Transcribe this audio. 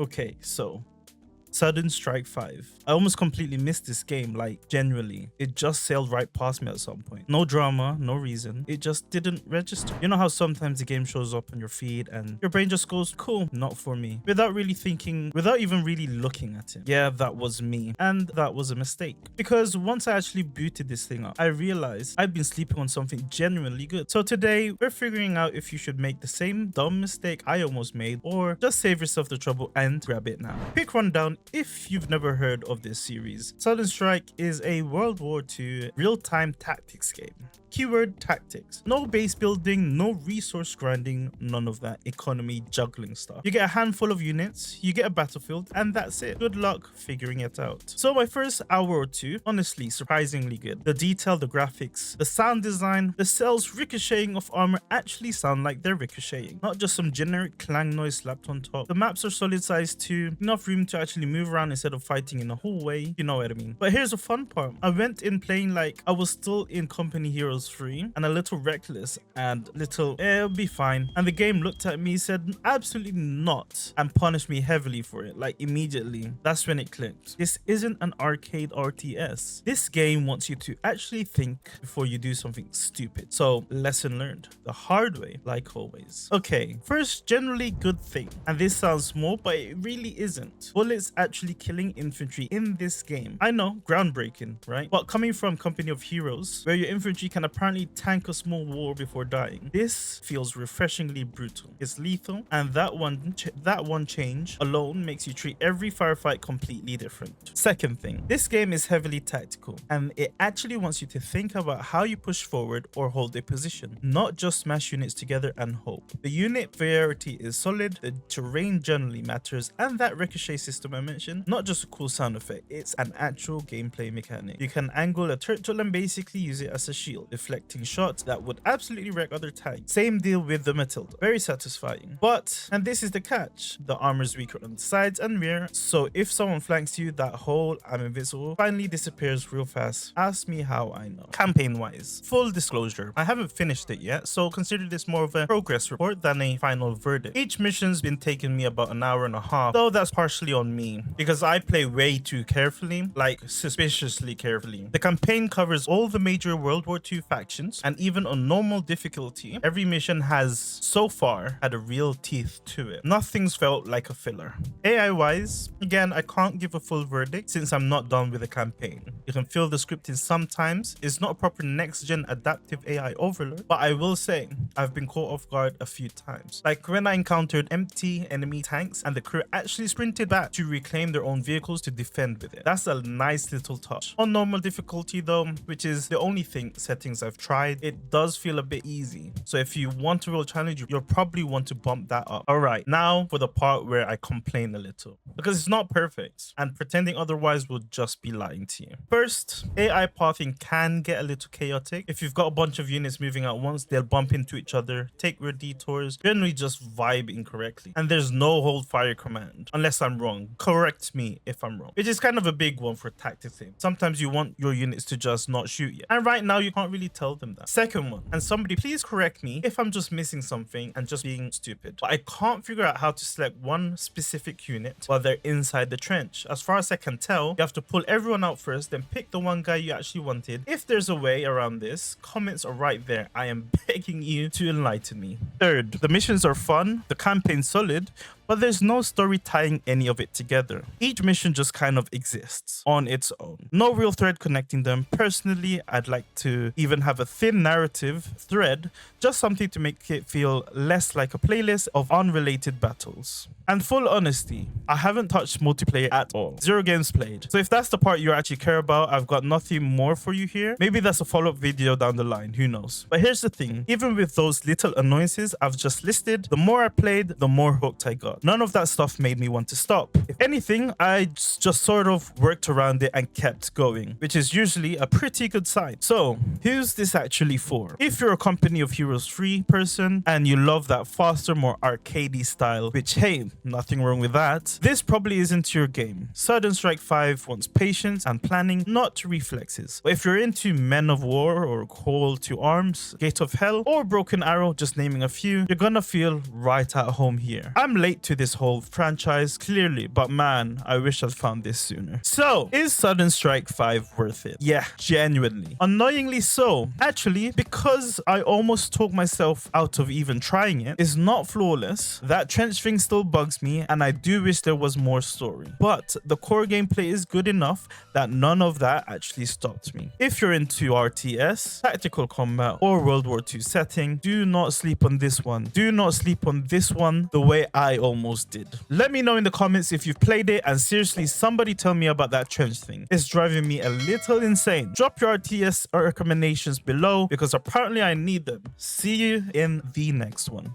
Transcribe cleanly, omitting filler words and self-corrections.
Okay, so Sudden Strike 5. I almost completely missed this game, like genuinely. It just sailed right past me at some point. No drama, no reason. It just didn't register. You know how sometimes the game shows up on your feed and your brain just goes, cool, not for me. Without really thinking, without even really looking at it. Yeah, that was me. And that was a mistake. Because once I actually booted this thing up, I realized I'd been sleeping on something genuinely good. So today, we're figuring out if you should make the same dumb mistake I almost made or just save yourself the trouble and grab it now. Quick rundown. If you've never heard of this series, Sudden Strike is a World War II real-time tactics game. Keyword tactics. No base building, no resource grinding, none of that economy juggling stuff. You get a handful of units, you get a battlefield, and that's it. Good luck figuring it out. So my first hour or two, honestly, surprisingly good. The detail, the graphics, the sound design, the cells ricocheting off armor actually sound like they're ricocheting, not just some generic clang noise slapped on top. The maps are solid size too, enough room to actually move around instead of fighting in a hallway, you know what I mean. But here's the fun part. I went in playing like I was still in Company Heroes 3 and a little reckless and little, it'll be fine. And the game looked at me, said absolutely not, and punished me heavily for it, like immediately. That's when it clicked. This isn't an arcade RTS. This game wants you to actually think before you do something stupid. So lesson learned the hard way, like always. Okay, first generally good thing, and this sounds small, but it really isn't. Bullets actually killing infantry in this game. I know, groundbreaking, right? But coming from Company of Heroes, where your infantry can apparently tank a small war before dying, this feels refreshingly brutal. It's lethal, and that one change alone makes you treat every firefight completely different. Second thing, this game is heavily tactical, and it actually wants you to think about how you push forward or hold a position, not just smash units together and hope. The unit variety is solid, the terrain generally matters, and that ricochet system I mentioned, not just a cool sound effect, it's an actual gameplay mechanic. You can angle a turtle and basically use it as a shield, deflecting shots that would absolutely wreck other tanks. Same deal with the Matilda. Very satisfying. But, and this is the catch, the armor's weaker on the sides and rear, so if someone flanks you, that whole I'm invisible finally disappears real fast. Ask me how I know. Campaign wise, full disclosure, I haven't finished it yet, so consider this more of a progress report than a final verdict. Each mission's been taking me about an hour and a half, though that's partially on me, because I play way too carefully, like suspiciously carefully. The campaign covers all the major World War II factions, and even on normal difficulty, every mission has so far had a real teeth to it. Nothing's felt like a filler. AI wise, again, I can't give a full verdict since I'm not done with the campaign. You can feel the scripting sometimes. It's not a proper next-gen adaptive AI overload, but I will say I've been caught off guard a few times. Like when I encountered empty enemy tanks and the crew actually sprinted back to reclaim their own vehicles to defend with it. That's a nice little touch. On normal difficulty though, which is the only settings I've tried, it does feel a bit easy. So if you want a real challenge, you'll probably want to bump that up. Alright, now for the part where I complain a little. Because it's not perfect, and pretending otherwise would just be lying to you. First, AI pathing can get a little chaotic. If you've got a bunch of units moving at once, they'll bump into each other, take weird detours, generally just vibe incorrectly. And there's no hold fire command, unless I'm wrong. Correct me if I'm wrong. Which is kind of a big one for tactics. Sometimes you want your units to just not shoot you. And right now you can't really tell them that. Second one, and somebody please correct me if I'm just missing something and just being stupid, but I can't figure out how to select one specific unit while they're inside the trench. As far as I can tell, you have to pull everyone out first, then pick the one guy you actually wanted. If there's a way around this, comments are right there. I am begging you to enlighten me. Third, the missions are fun, the campaign's solid, but there's no story tying any of it together. Each mission just kind of exists on its own. No real thread connecting them. Personally, I'd like to even have a thin narrative thread, just something to make it feel less like a playlist of unrelated battles. And full honesty, I haven't touched multiplayer at all. 0 games played. So if that's the part you actually care about, I've got nothing more for you here. Maybe that's a follow-up video down the line, who knows. But here's the thing, even with those little annoyances I've just listed, the more I played, the more hooked I got. None of that stuff made me want to stop. If anything, I just sort of worked around it and kept going, which is usually a pretty good sign. So who's this actually for? If you're a Company of Heroes 3 person and you love that faster, more arcadey style, which hey, nothing wrong with that, this probably isn't your game. Sudden Strike 5 wants patience and planning, not reflexes. But if you're into Men of War or Call to Arms, Gate of Hell, or Broken Arrow, just naming a few, you're gonna feel right at home here. I'm late to to this whole franchise, clearly, but man, I wish I'd found this sooner. So, is Sudden Strike 5 worth it? Yeah, genuinely. Annoyingly so. Actually, because I almost talked myself out of even trying it, it's not flawless. That trench thing still bugs me, and I do wish there was more story. But the core gameplay is good enough that none of that actually stopped me. If you're into RTS, tactical combat, or World War II setting, do not sleep on this one. Do not sleep on this one the way I almost did. Let me know in the comments if you've played it, and seriously, somebody tell me about that trench thing. It's driving me a little insane. Drop your RTS recommendations below because apparently I need them. See you in the next one.